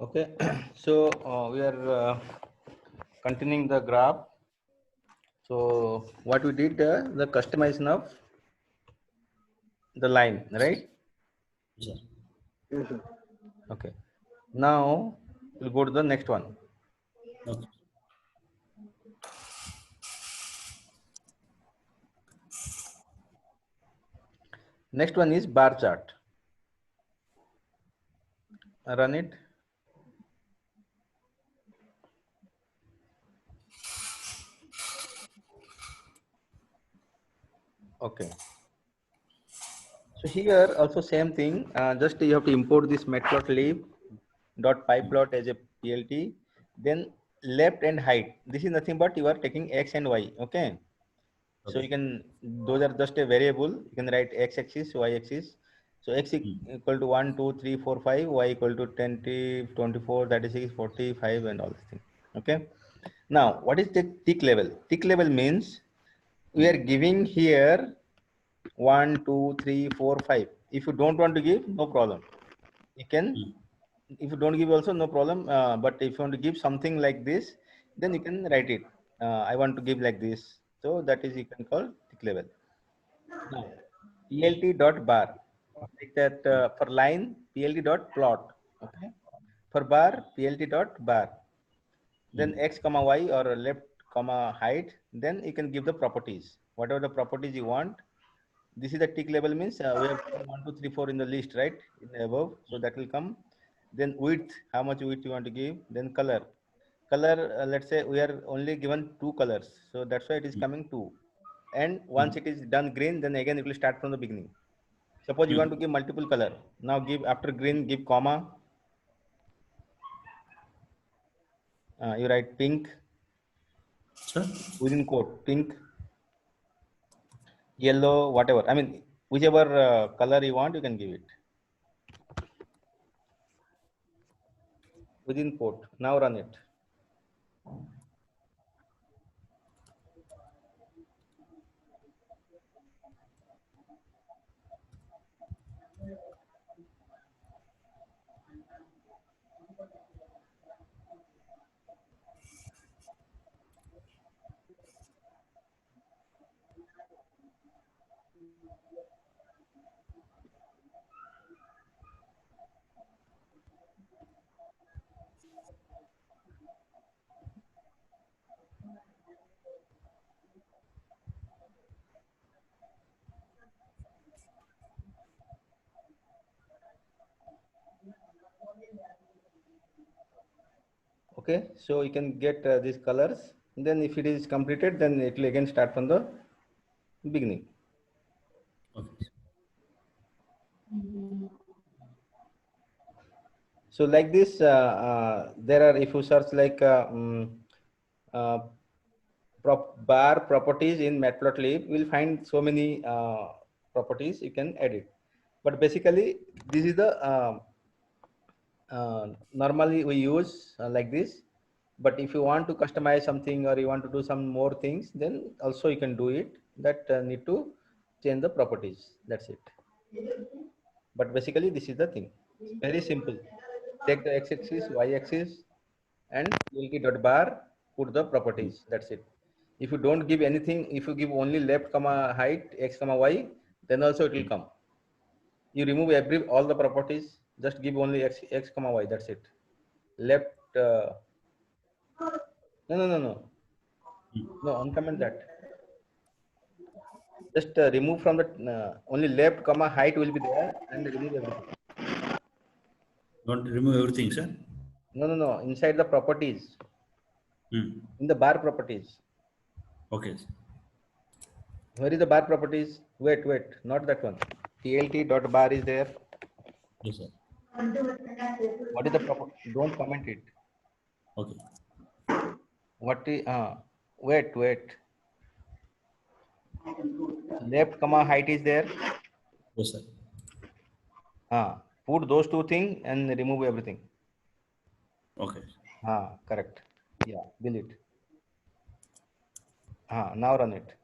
Okay, so we are continuing the graph. So what we did, the customization of the line, right? Yes, Mhm. Okay. Now we'll go to the next one. okay. Next one is bar chart. Run it. Okay. So here also same thing. Just you have to import this matplotlib dot pyplot as a PLT. Then left and height. This is nothing but you are taking x and y. Okay. So you Okay. can, those are just a variable. You can write x axis, y axis. So x equal to 1, 2, 3, 4, 5, y equal to 20, 24, 36, 45, and all these things. Okay. Now, what is the tick level? Tick level means we are giving here 1, 2, 3, 4, 5. If you don't want to give, no problem. You can, if you don't give also, no problem. But if you want to give something like this, then you can write it. I want to give like this. So that is you can call tick level. Now, plt dot bar, like that for line plt dot plot. Okay. For bar plt dot bar. Then x comma y or left comma height. Then you can give the properties. Whatever the properties you want. This is the tick level means we have 1, 2, 3, 4 in the list, right? In the above. So that will come. Then width, how much width you want to give. Then color. Color, let's say we are only given 2 colors. So that's why it is coming 2. And once it is done green, then again it will start from the beginning. Suppose you want to give multiple color. Now give after green, give comma. You write pink Sir? within quote, pink, yellow, whatever. I mean, whichever color you want, you can give it within quote. Now run it. Okay, so you can get these colors. Then if it is completed, then it will again start from the beginning. Okay. So like this, there are, if you search like uh, bar properties in matplotlib, we'll find so many properties you can edit. But basically, this is the normally we use like this. But if you want to customize something or you want to do some more things, then also you can do it. That need to change the properties. That's it. But basically, this is the thing. Very simple. Take the x-axis, y-axis, and PLT dot bar. Put the properties. That's it. If you don't give anything, if you give only left comma height x comma y, then also it will come. You remove every all the properties. Just give only x comma y. That's it. Left. No, no, no, no. No, uncomment that. Just remove from the only left comma height will be there and remove everything. Want to remove everything, sir? No, no, no. Inside the properties, Hmm. in the bar properties. Okay. Where is the bar properties? Wait, wait, not that one. TLT dot bar is there. Yes, sir. What is the proper? Don't comment it. Okay. What is? Wait, wait. Left comma height is there. Yes, sir. Put those two things and remove everything. Okay. Correct. Yeah, delete. Now run it.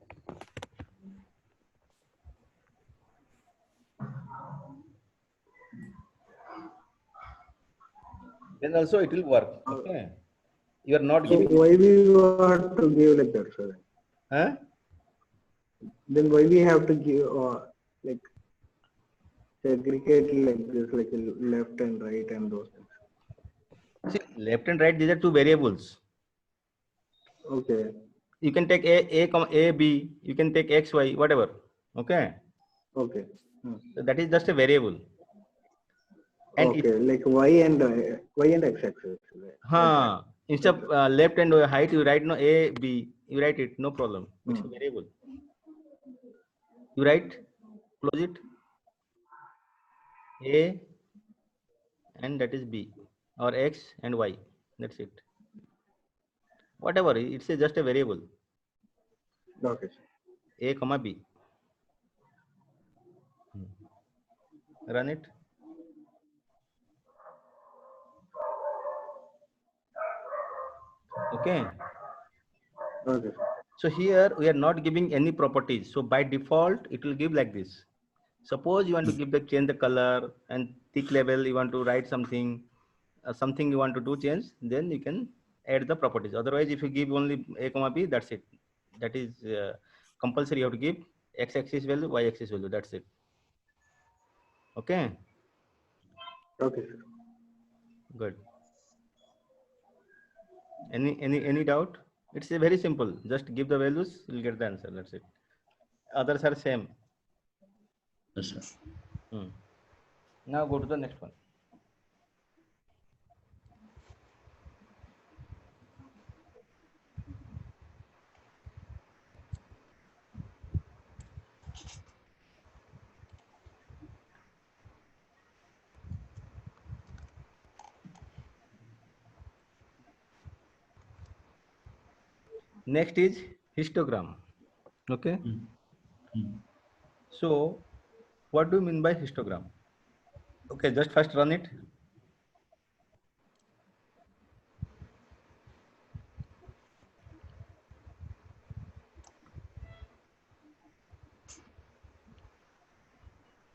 then also it will work. Okay. You are not So giving. why we have to give like that, sir? Huh? Then why we have to give like segregate like this, like left and right and those things? See, left and right, these are two variables. Okay. You can take a, b, you can take x, y, whatever. Okay. Okay. So that is just a variable. And Okay, like y and x-axis. instead of left and height, you write no a, b, you write it, no problem. It's a variable. You write, close it, a, and that is b, or x and y. That's it. Whatever, it's just a variable. Okay. A comma b. Run it. Okay. Okay. So here we are not giving any properties. So by default, it will give like this. Suppose you want to give the change the color and thick level, you want to write something, something you want to do change, then you can add the properties. Otherwise, if you give only a comma b, that's it. That is compulsory. You have to give x-axis value, y-axis value. That's it. Okay. Okay, sir. Good. Any doubt? It's very simple. Just give the values, you'll get the answer. That's it. Others are same. Yes, sir. Now go to the next one. Next is histogram. Okay. So what do you mean by histogram? Okay, just first run it.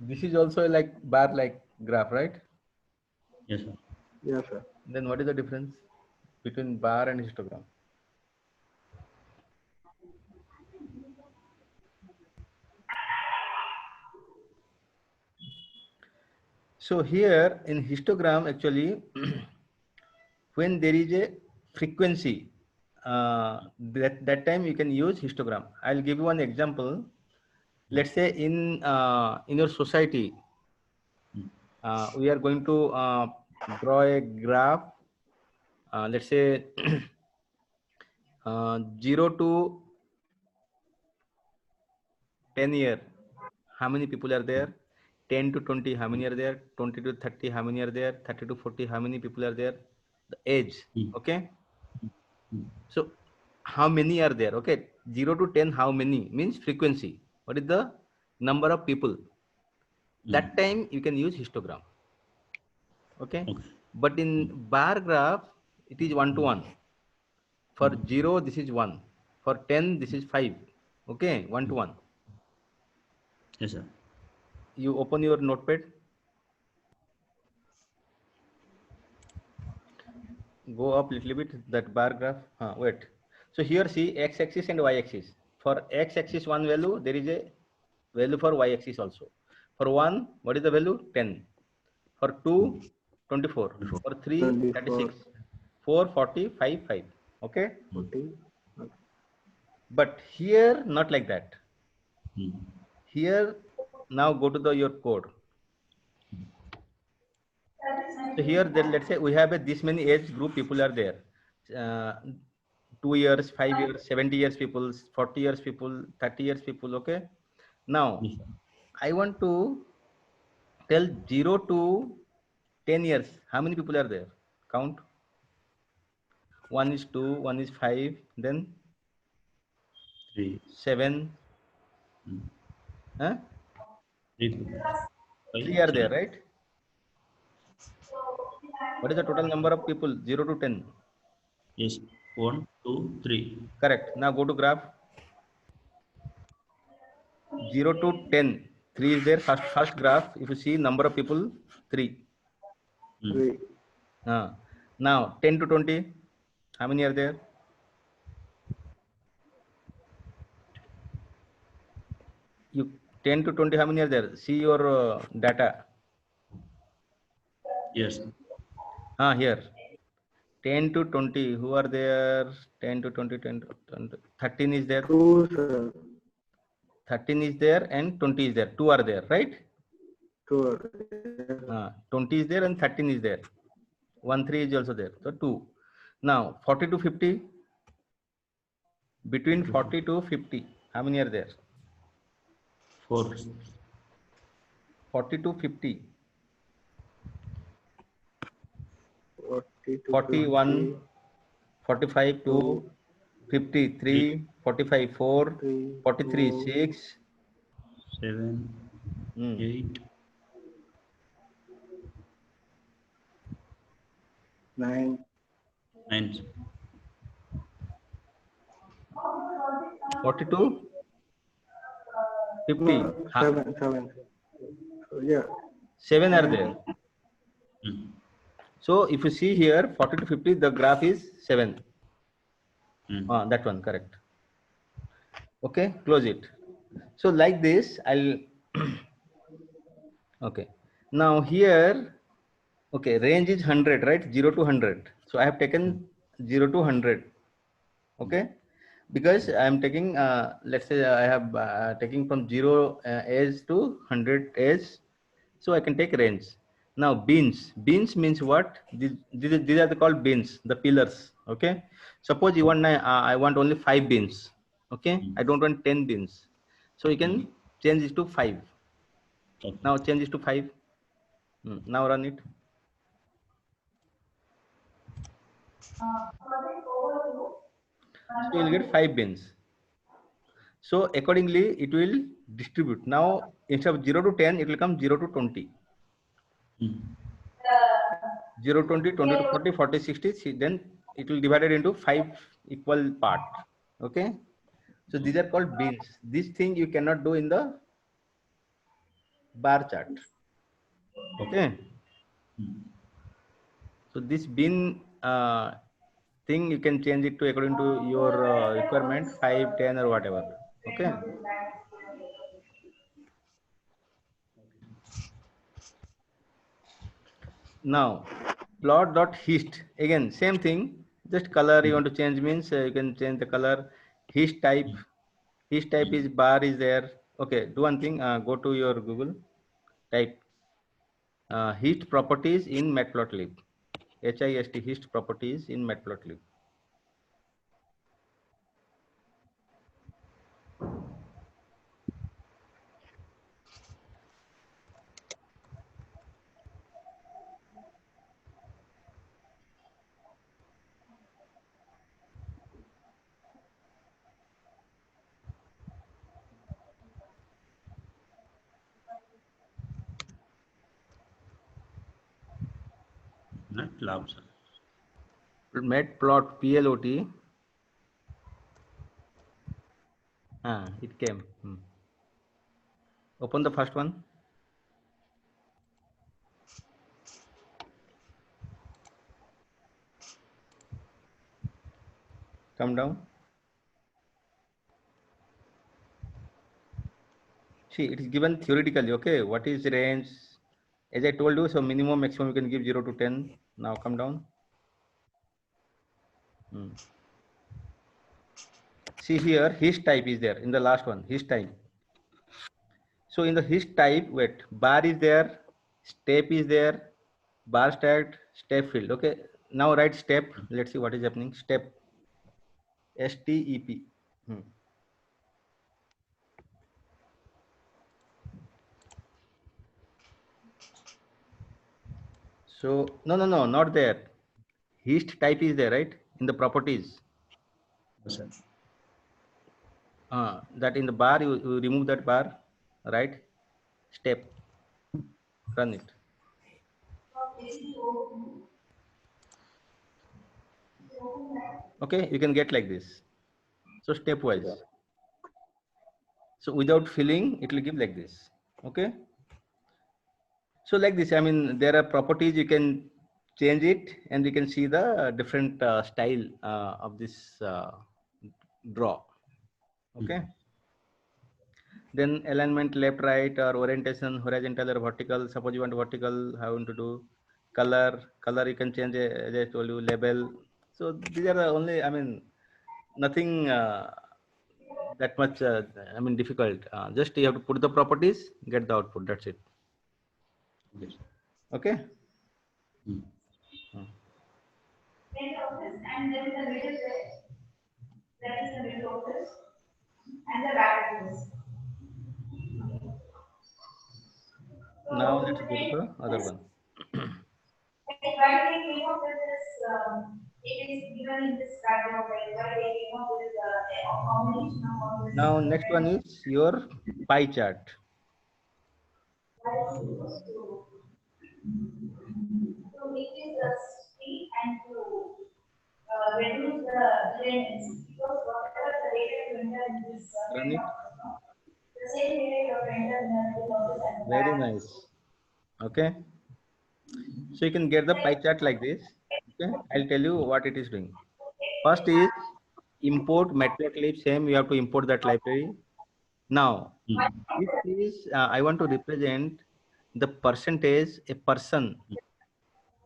This is also like bar like graph, right? Yes, sir. Yes, sir. Then what is the difference between bar and histogram? So here in histogram, actually, when there is a frequency, that time you can use histogram. I'll give you one example. Let's say in your society, we are going to draw a graph. Let's say 0 to 10 year. How many people are there? 10 to 20, how many are there? 20 to 30, how many are there? 30 to 40, how many people are there? The age. Okay. So how many are there? Okay. 0 to 10, how many means frequency. What is the number of people? That time you can use histogram. Okay. But in bar graph, it is 1 to 1. For 0, this is 1. For 10, this is 5. Okay. 1 to 1. Yes, sir. You open your notepad. Go up a little bit, that bar graph. Wait. So here see x-axis and y-axis. For x-axis one value, there is a value for y-axis also. For 1, what is the value? 10. For 2, 24. For 3, 24. 36. 4, 40, 5, 5. Okay. 40. Okay. But here, not like that. Here, now go to your code. So here, then let's say we have this many age group people are there. 2 years, 5 years, 70 years people, 40 years people, 30 years people. Okay. Now, I want to tell 0 to 10 years. How many people are there? Count. 1 is 2, 1 is 5, then 3. 7. Huh? 3 are there, right? What is the total number of people? 0 to 10. Yes. 1, 2, 3. Correct. Now go to graph. 0 to 10. 3 is there. First graph. If you see number of people, 3. 3. Now 10 to 20, how many are there? You 10 to 20, how many are there? See your data. Yes. Here 10 to 20, who are there? 10 to 20, 10 to 20. 13 is there. 2, sir. 13 is there and 20 is there. 2 are there, right? 2. 20 is there and 13 is there. 1, 3 is also there. So 2. Now 40 to 50. Between 40 to 50, how many are there? 4. 40 to 50. 40 to 41, 50, 45 to 53, 45 4, 3, 43 4, 6. 7, 8. 9. 9. 42, 50. No, 7. 7. So, yeah. 7 are there. Mm. So if you see here 40 to 50, the graph is 7. Mm. That one, correct. Okay, close it. So like this, I'll okay. Now here, okay, range is 100, right? 0 to 100. So I have taken 0 to 100. Okay, because I am taking, let's say I have taking from 0 edge to 100 edge. So I can take range. Now beans means what? These are called beans, the pillars. Okay, suppose you want, I want only 5 beans. Okay, I don't want 10 beans. So you can change it to 5. Okay. Now change it to 5. Now run it. So you'll get 5 beans. So accordingly, it will distribute. Now instead of 0 to 10, it will come 0 to 20. Mm. 0 to 20, 20 to 40, 40, 60. Then it will divide it into 5 equal part. Okay. So these are called beans. This thing you cannot do in the bar chart. Okay. So this bean thing you can change it to according to your requirement, 5, 10 or whatever. Okay. Now plot.hist, again same thing, just color you want to change means you can change the color. Hist type is bar is there. Okay, do one thing, go to your Google, type hist properties in matplotlib, hist properties in matplotlib. Not lab, sir. Matplot plot, it came. Open the first one. Come down. See, it is given theoretically. Okay, what is range? As I told you, so minimum, maximum you can give 0 to 10. Now come down. See here, his type is there in the last one, his type. So in the his type, wait, bar is there, step is there, bar stacked, step field. Okay, now write step. Let's see what is happening. Step, STEP. So no, not there. Hist type is there, right? In the properties. Yes, sir. That in the bar, you remove that bar, right? Step, run it. Okay, you can get like this. So stepwise. So without filling, it will give like this. Okay. So like this, I mean, there are properties you can change it, and we can see the different style of this draw. Okay. Then alignment left, right, or orientation horizontal or vertical. Suppose you want vertical, how you want to do? Color you can change, as I told you. Label. So these are the only, I mean, nothing that much I mean difficult. Just you have to put the properties, get the output. That's it. Yes. Okay. Hmm. And then the middle bit, that is the middle of this, and the back of this. Now let's go to the other one. Why they came up with this, it is given in this background, right? Why they came up with a combination of all this. Now next one is your pie chart. That is supposed to increase the speed and to reduce the latency, because whatever the data you enter in this, Run it. the same data you enter in the office and Very nice. Okay. So you can get the pie chart like this. Okay. I'll tell you what it is doing. First is import matplotlib. Same, you have to import that library. Now, this is I want to represent the percentage a person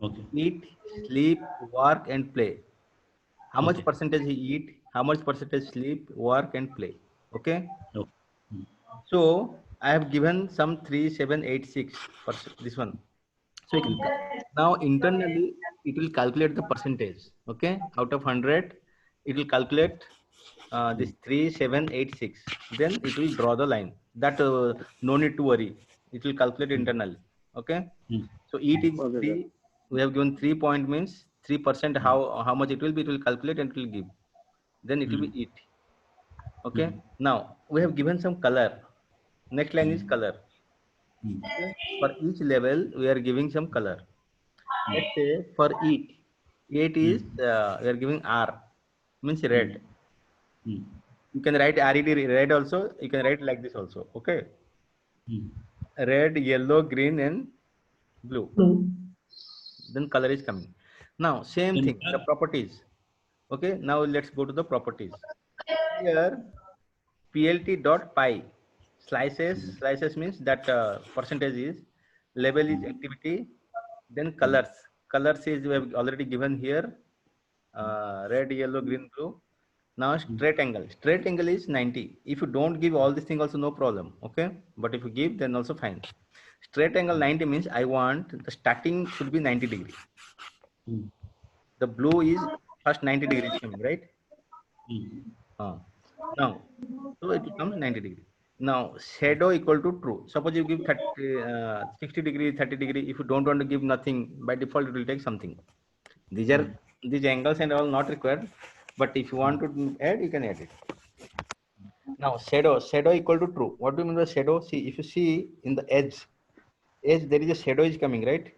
Okay. eat, sleep, work, and play. How much Okay. percentage he eat, how much percentage sleep, work, and play. Okay. Okay. Hmm. So I have given some 3786 for this one. So you can now internally it will calculate the percentage. Okay, out of 100, it will calculate this 3786. Then it will draw the line. That no need to worry. It will calculate internally. Okay. Hmm. So it is Okay, sir. 3. We have given 3 point means 3%. How much it will be? It will calculate and it will give. Then it will be it. Okay. Now we have given some color. Next line is color. Okay. For each level, we are giving some color. Let's say for eat is we are giving R, means red. Hmm. You can write RED red also. You can write like this also. Okay. Hmm. Red, yellow, green, and blue. Then color is coming. Now same Then thing. The properties. Okay. Now let's go to the properties. Here plt.py slices means that percentage is, label is activity, then colors is we have already given here, red, yellow, green, blue. Now straight angle is 90. If you don't give all these things also no problem. Okay, but if you give then also fine. Straight angle 90 means I want the starting should be 90 degree. Hmm. The blue is first 90 degrees coming, right? Now, so it becomes 90 degree. Now, shadow equal to true. Suppose you give 60 degree, 30 degree. If you don't want to give nothing, by default it will take something. These are these angles and all not required. But if you want to add, you can add it. Now, shadow equal to true. What do you mean by shadow? See, if you see in the edge there is a shadow is coming, right?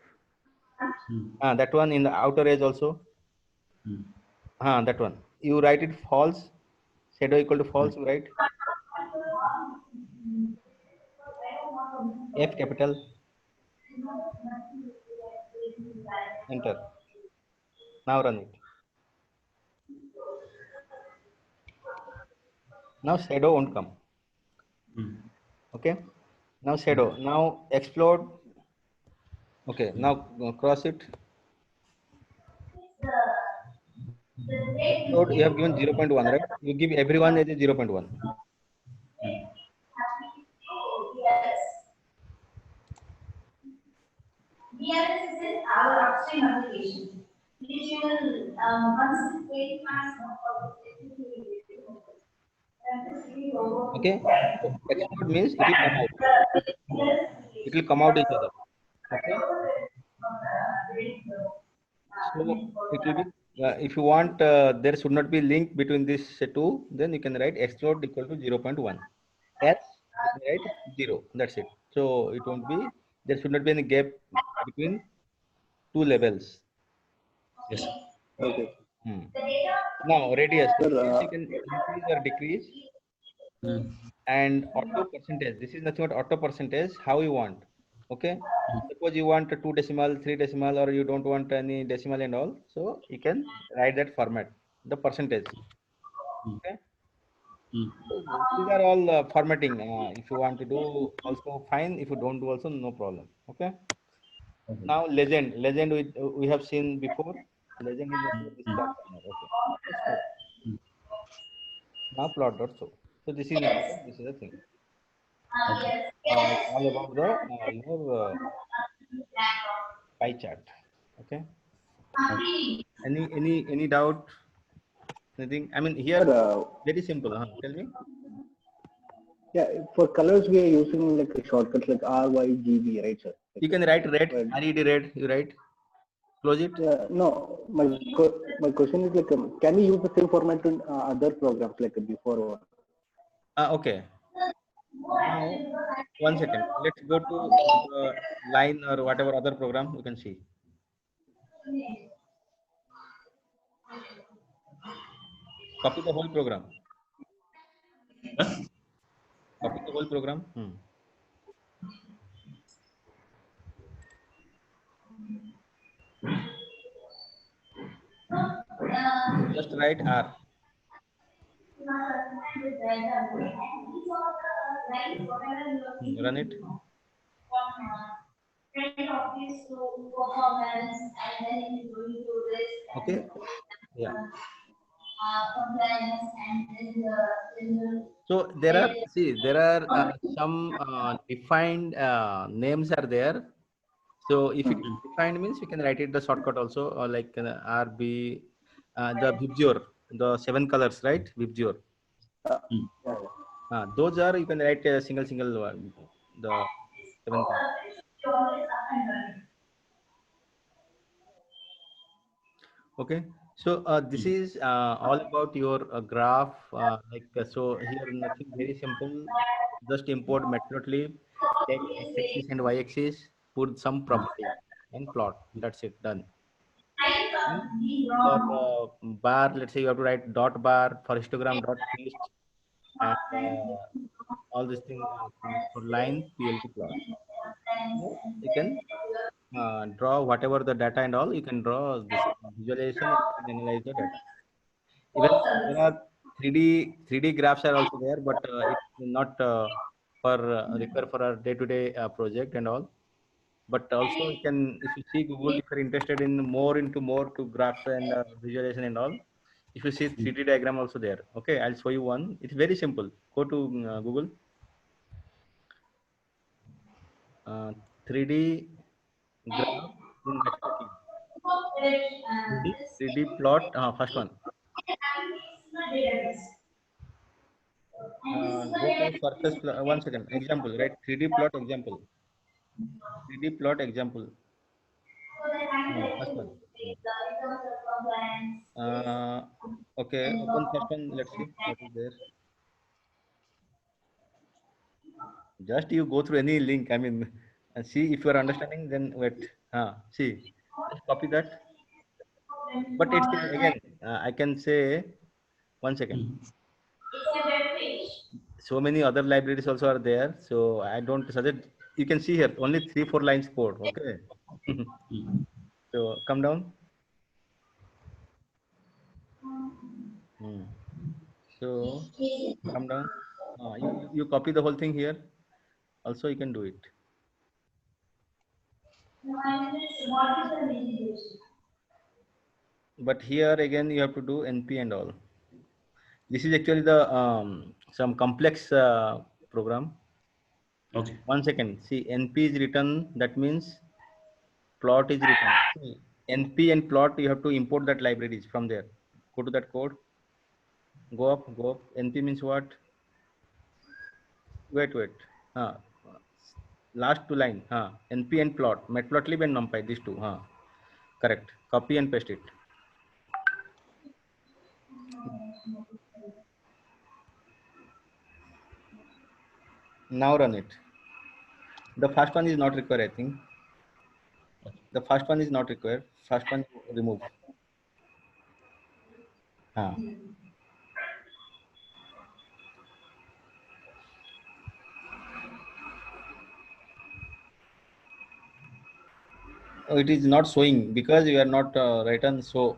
That one in the outer edge also. That one. You write it false. Shadow equal to false, right? F capital. Enter. Now run it. Now shadow won't come. Okay. Now shadow. Now explode. Okay. Now cross it. Explode. You have given 0.1, right? You give everyone as a 0.1. Yes. DRS is our upstream application, which you will once the page mass Okay. So explode means it will come out. It will come out each other. Okay. So it will be. If you want, there should not be link between these two. Then you can write explode equal to 0.1. S you can write 0. That's it. So it won't be. There should not be any gap between two levels. Yes. Okay. Now radius. Sir, Radius you can increase or decrease. And auto percentage. This is nothing but auto percentage. How you want. Okay. Suppose you want 2 decimal, 3 decimal, or you don't want any decimal and all, so you can write that format, the percentage. Okay. Mm. So these are all formatting. If you want to do also fine. If you don't do also no problem. Okay. Okay. Now legend we have seen before. Legend is also this plot format. Okay. That's good. Mm. Now plot dot so. So this is important. This is the thing. Okay. All about the your pie chart. Okay. Any doubt? Anything? I mean here Sir, very simple. Tell me. yeah, for colors we are using like a shortcut like RYGB, right, sir? You Like, can write red, well, red, red. You write. Close it. yeah, no, my question is like, can we use the same format in other programs like before one? Okay. Now, one second. Let's go to the line or whatever other program you can see. Copy the whole program. Huh? Copy the whole program. Just write R. Run it. Okay. Yeah. So there are some defined names are there. So if it is defined means we can write it the shortcut also, or like RB, the Vibgyor, the 7 colors, right? Vibgyor. Mm. Yeah, Those are you can write a single one, the 7 colors. Okay. So this is all about your graph. So here nothing very simple. Just import matplotlib, take x-axis and y-axis, put some property and plot. That's it. Done. And for bar, let's say you have to write dot bar for histogram dot list and all these things for line PLT plot. So you can draw whatever the data and all. You can draw this visualization and you can analyze the data. Even there are 3D graphs are also there, but it's not for require for our day-to-day project and all. But also you can, if you see Google, if you're interested in more to graphs and visualization and all, if you see 3D diagram also there. Okay, I'll show you one. It's very simple. Go to Google, 3D graph in Matplotlib. 3D plot, first one. Go for surface, one second, example, right? 3D plot example. 3D plot example. First one. Okay, open first one. Let's see what is there. Just you go through any link. I mean, and see if you are understanding. Then wait. See, just copy that. But it's again. I can say 1 second. Mm. So many other libraries also are there. So I don't suggest. You can see here only 3-4 lines code. Okay. Mm. So come down. So come down. You copy the whole thing here. Also, you can do it. But here again, you have to do NP and all. This is actually the some complex program. Okay. 1 second. See, NP is written. That means plot is written. See, NP and plot. You have to import that libraries from there. Go to that code. Go up. Go up. NP means what? Wait. Uh, last 2 line. NP and plot. Matplotlib and NumPy. These two. Correct. Copy and paste it. Now run it. The first one is not required, I think. The first one is not required. First one remove. Huh. it is not showing because you are not written so.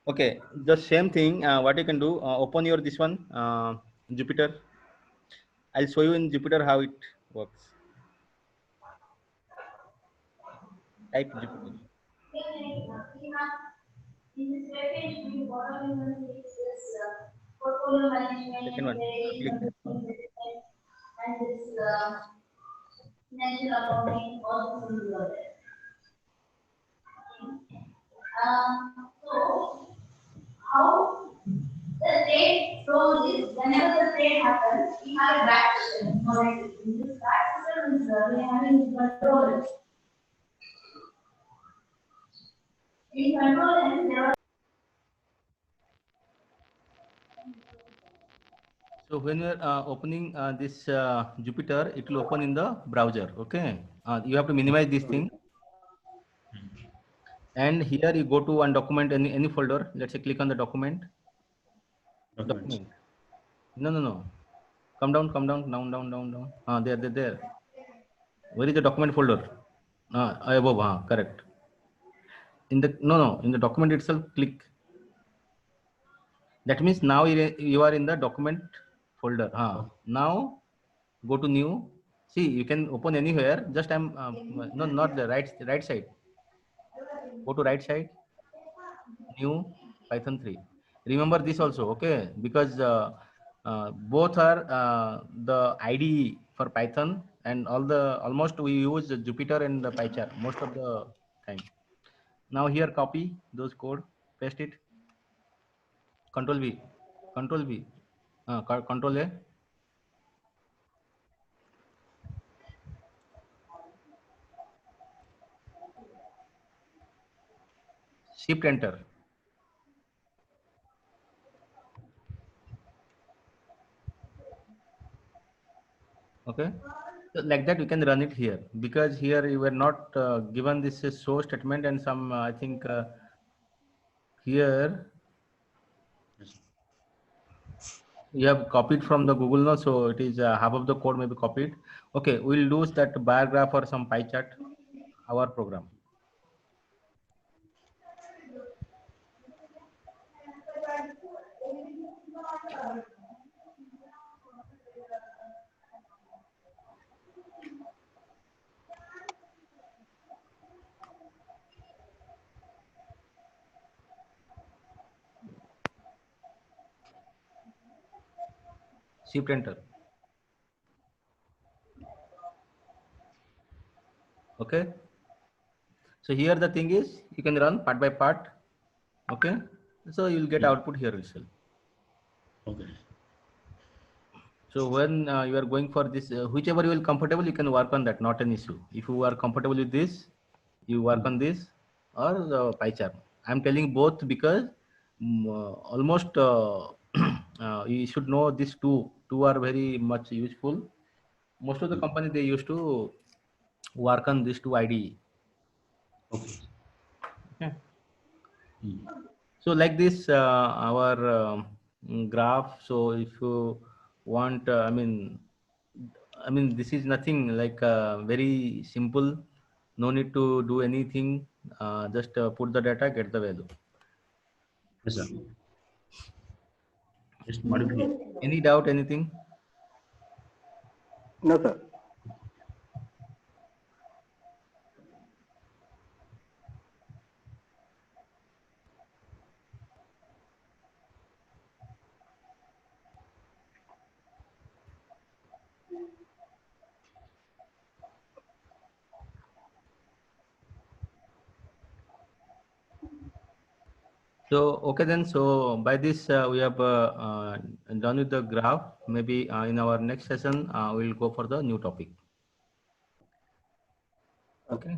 Okay, the same thing. What you can do? Open your this one, Jupyter. I'll show you in Jupyter how it works. Type Jupyter. In this webpage, what are we going to see is portfolio management, Second one. Click. and this financial accounting, all this will be there. So, how the trade flows is whenever the trade happens, we have a back system. In this back system is we are having control. In control, and there are. So when you are opening this Jupyter, it will open in the browser. Okay, you have to minimize this thing. And here you go to one document, any folder. Let's say click on the document. Documents. Document. No. Come down. There. Where is the document folder? Above. Correct. In the document itself, click. That means now you are in the document folder. Now go to new. See, you can open anywhere. Just no, not the right side. Go to right side. New Python 3. Remember this also, okay? Because both are the IDE for Python, and almost we use Jupyter and the PyCharm most of the time. Now here copy those code, paste it. Control V, Control A. Shift enter. Okay, so like that you can run it here, because here you were not given this show statement and some I think here Yes. you have copied from the Google now, so it is half of the code may be copied. Okay, we'll do that bar graph or some pie chart, our program. Shift enter. Okay. So here the thing is you can run part by part. Okay. So you'll get output here itself. Okay. So when you are going for this, whichever you will comfortable, you can work on that. Not an issue. If you are comfortable with this, you work on this or the pie chart. I'm telling both because almost you should know these two. Two are very much useful. Most of the companies they used to work on these two IDE. Okay. Okay. So like this, our graph. So if you want, I mean, this is nothing like very simple. No need to do anything. Just put the data, get the value. Yes, sir. Just modify. Any doubt? Anything? No, sir. So okay then. So by this we have done with the graph. Maybe in our next session we'll go for the new topic. Okay.